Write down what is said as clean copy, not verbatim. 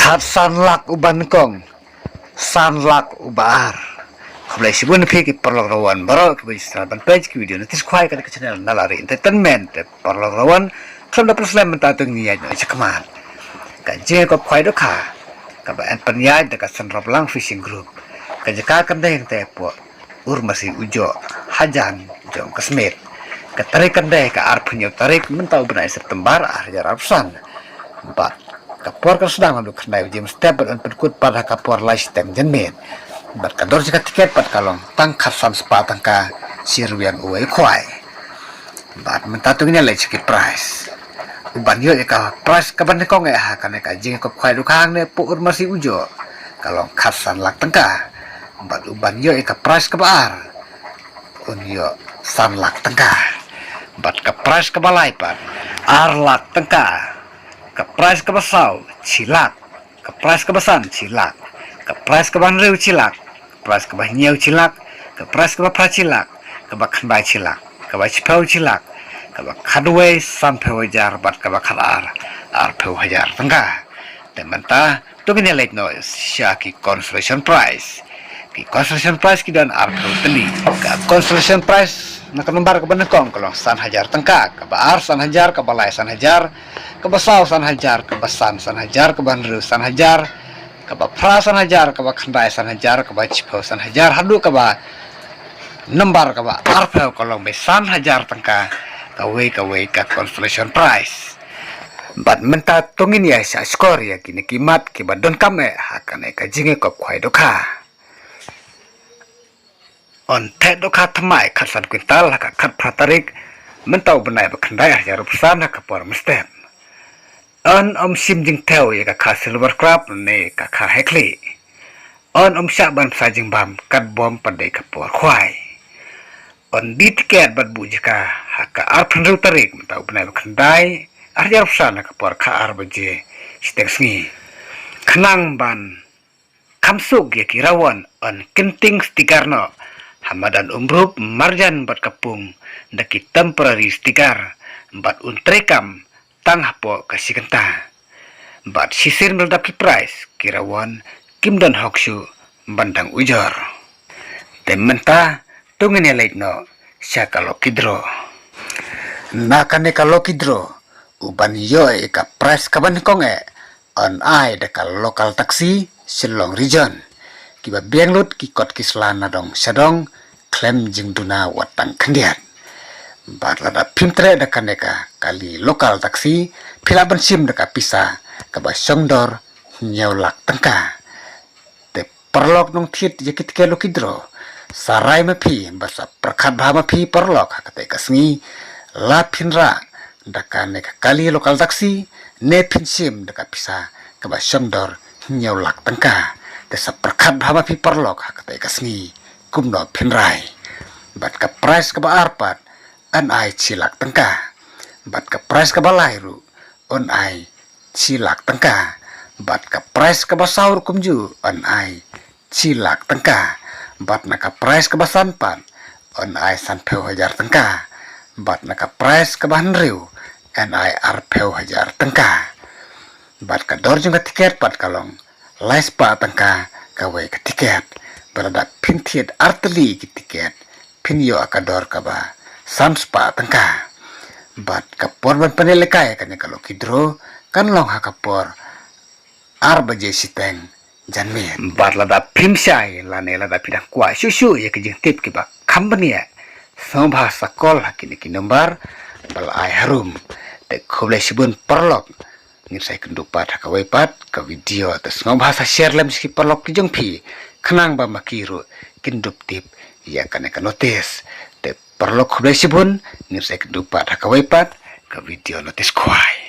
Kat sanlak uban kong, sanlak ubar. Kablay sibun ki perlawan baru kebiasaan page ke video nanti sekuai kan ke channel nalari entertainment perlawan kalau dapat selain mentatung niat no cekaman. Kajian kau kuai doka, kaban penyai dekat senrap lang fishing group. Kajaka kan deh yang tepo, masih ujo, hajan, jom kesmit. Ketarik kan deh ke arpunya tarik mentau benar September akhir Arabsan. Empat. Kapor kan sedang lalu kenai ujian step dan perkut pada kapor lifetime jenmin. Berkador jika tiket pada kalong tangkasan sepatang ka sirwian uai kuai. Bat mentatungnya lagi sedikit price. Uban yo ka price kaban kong ya kan ka jing ko kuai dukang ne puur masih ujo. Kalong kasan lak tengka. Bat uban yo ka price kabar. Unyo san lak tengka. Bat ka price kabalai pat. Ar lak tengka. Kepres kebasau cilak, kepres kebasan cilak, kepres kebanriu cilak, kepres kebanyau cilak, kepres kebapra cilak, kebakan cilak, kebacipau cilak, kebakadwe sampai wajar bat kebakar arpeu hajar tengah. Temanta tu kini late noise syaki consolation prize. Ki consolation prize kidan arpeu teni. Ka consolation prize nak nombar ke benekong kalau san hajar tengka, kebar san hajar, kebalai san hajar. Kebasau san hajar, kebasan san hajar, kebanru san hajar, kebapra san hajar, kebakandai san hajar, kebacipau san hajar, hadu keba nembar keba arpeu kolong besan hajar tengka kawe ka consolation prize. Bat menta tungin ya sa skor ya kini kimat kibat don kame hakane ka jinge kop kwai doka. On te doka temai kasan kuintal haka kat pratarik mentau benai bakandai hajar pesan haka por mestem. On sim jing teo ya ka silver crab ne ka hekli. On syaban sajing bam kat bom pandai ka por kwai. On di tiket bat bu jika haka arpen tarik mentau benai bakandai arjar pesan haka por ka arbaje steng sngi. Kenang ban kamsuk ya kirawan on kenting stikarno hamadan umrup marjan bat kapung daki temporary stikar bat untrekam tang hapo kasih kenta. Bat sisir meldap ki price kirawan kim dan hokshu bandang ujar. Tementa tungin late no sya kalau kidro. Nakane kalau kidro uban yo ka price kaban konge on ai deka lokal taksi Shillong region. Kiba Benlut ki kot kislana dong sadong klem jing duna watang kandiat. Bat lada pimtre deka neka kali lokal taksi pilaban sim deka pisa kaba songdor nyaulak tengka. Te perlok nong tit yakit ke lokidro sarai mapi basa perkat bah mapi perlok hakate kasngi la pinra deka neka kali lokal taksi ne pin sim deka pisa kaba songdor nyaulak tengka. Desa perkat bah mapi perlok hakate kasngi kumno pinrai. Bat ka price kaba arpat an ai cilak tengka. Bat ka price ka balairu on ai cilak tengka. Bat ka price ka basaur kumju on ai cilak tengka. Bat na ka price ka basanpan on ai sanpeu hajar tengka. Bat na ka price ka bahanriu on ai arpeu hajar tengka. Bat ka dorjung ka tiket pat kalong lais pa tengka kawe ka tiket berada pintiet arteli ki tiket pinyo akador ka ba sanspa tengka. Bat kapor ban panelekai kan kalau kidro kan long hakapor arbaje siteng janme. Bat lada pimsai lane lada pidang kuah susu ya kejeng tip ki ba company ya sombha sakol hakini ki nombar bal ai harum te khoble sibun perlok ngir saya kendupat hakawai pat ke video atas bahasa share lem ski perlok ki jeng pi kenang ba makiru kindup tip ya kan notis te perlok khoble sibun ngir saya kendupat hakawai pat ke video notis kuai.